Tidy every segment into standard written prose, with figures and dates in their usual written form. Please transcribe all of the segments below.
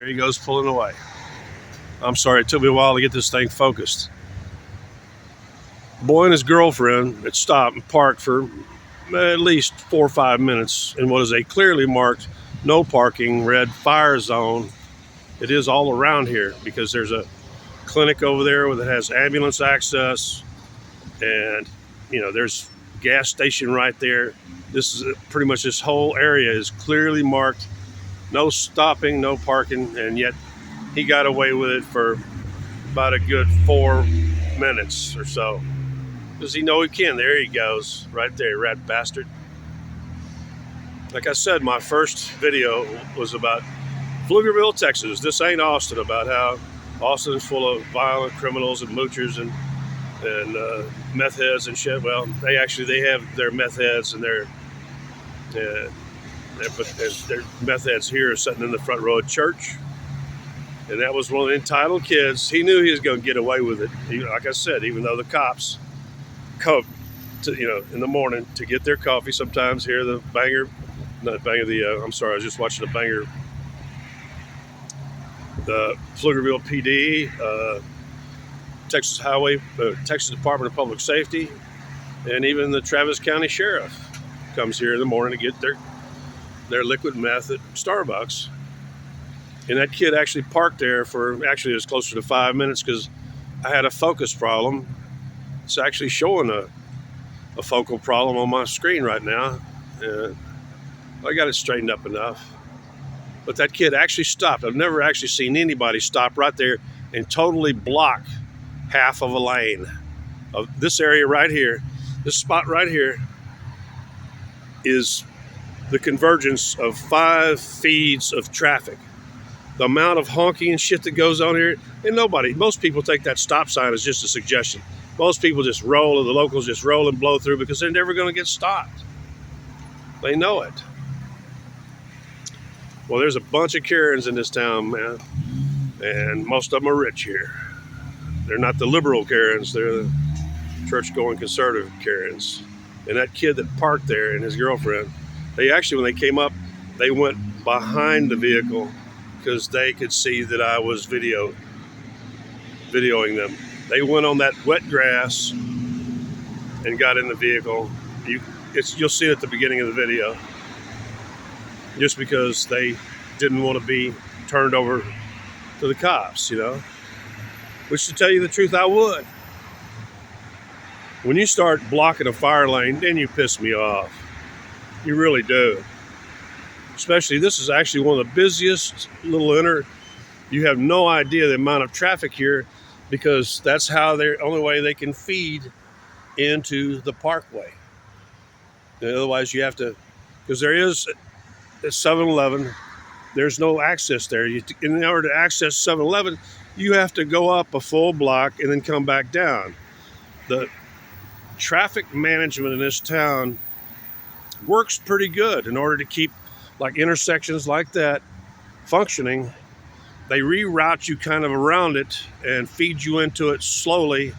There he goes pulling away. I'm sorry, it took me a while to get this thing focused. Boy and his girlfriend had stopped and parked for at least 4 or 5 minutes in what is a clearly marked no parking red fire zone. It is all around here because there's a clinic over there that has ambulance access, and there's a gas station right there. This is pretty much, this whole area is clearly marked no stopping, no parking, and yet he got away with it for about a good 4 minutes or so. Does he know he can? There he goes, right there, rat bastard. Like I said, my first video was about Pflugerville, Texas. This ain't Austin, about how Austin is full of violent criminals and moochers and meth heads and shit. Well, they have their meth heads and their meth heads here sitting in the front row of church. And that was one of the entitled kids. He knew he was going to get away with it. Like I said, even though the cops come to, in the morning to get their coffee, sometimes hear the banger, not banger, I'm sorry, I was just watching the banger, the Pflugerville PD, Texas Department of Public Safety, and even the Travis County Sheriff comes here in the morning to get their liquid meth at Starbucks. And that kid actually parked there for, actually it was closer to 5 minutes because I had a focus problem. It's actually showing a focal problem on my screen right now. I got it straightened up enough. But that kid actually stopped. I've never actually seen anybody stop right there and totally block half of a lane of this area right here. This spot right here is the convergence of 5 feeds of traffic. The amount of honking and shit that goes on here, and most people take that stop sign as just a suggestion. Most people just roll, or the locals just roll and blow through because they're never going to get stopped. They know it. Well, there's a bunch of Karens in this town, man, and most of them are rich here. They're not the liberal Karens, they're the church-going conservative Karens. And that kid that parked there and his girlfriend, they actually, when they came up, they went behind the vehicle because they could see that I was videoing them. They went on that wet grass and got in the vehicle. You'll see it at the beginning of the video. Just because they didn't want to be turned over to the cops, Which, to tell you the truth, I would. When you start blocking a fire lane, then you piss me off. You really do. Especially, this is actually one of the busiest little you have no idea the amount of traffic here because that's how only way they can feed into the parkway. And otherwise you have to, because there is a 7-Eleven, there's no access there. In order to access 7-Eleven, you have to go up a full block and then come back down. The traffic management in this town works pretty good in order to keep like intersections like that functioning. They reroute you kind of around it and feed you into it slowly.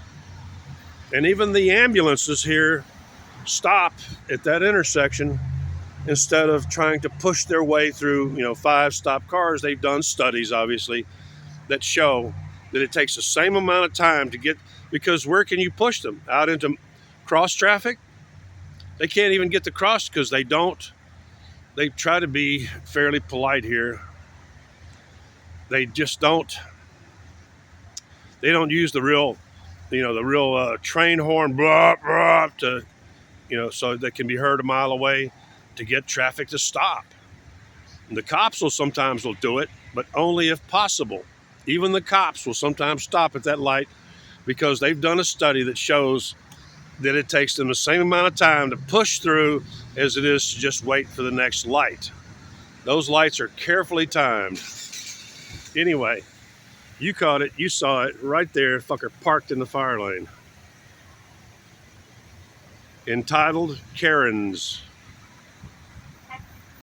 And even the ambulances here stop at that intersection instead of trying to push their way through, 5 stop cars. They've done studies, obviously, that show that it takes the same amount of time to get, because where can you push them? Out into cross traffic? They can't even get the cross because they try to be fairly polite here. They just don't use the real train horn, blah, blah, to, so they can be heard a mile away to get traffic to stop. And the cops will sometimes do it, but only if possible. Even the cops will sometimes stop at that light because they've done a study that shows that it takes them the same amount of time to push through as it is to just wait for the next light. Those lights are carefully timed. Anyway, you caught it, you saw it right there, fucker parked in the fire lane. Entitled Karens.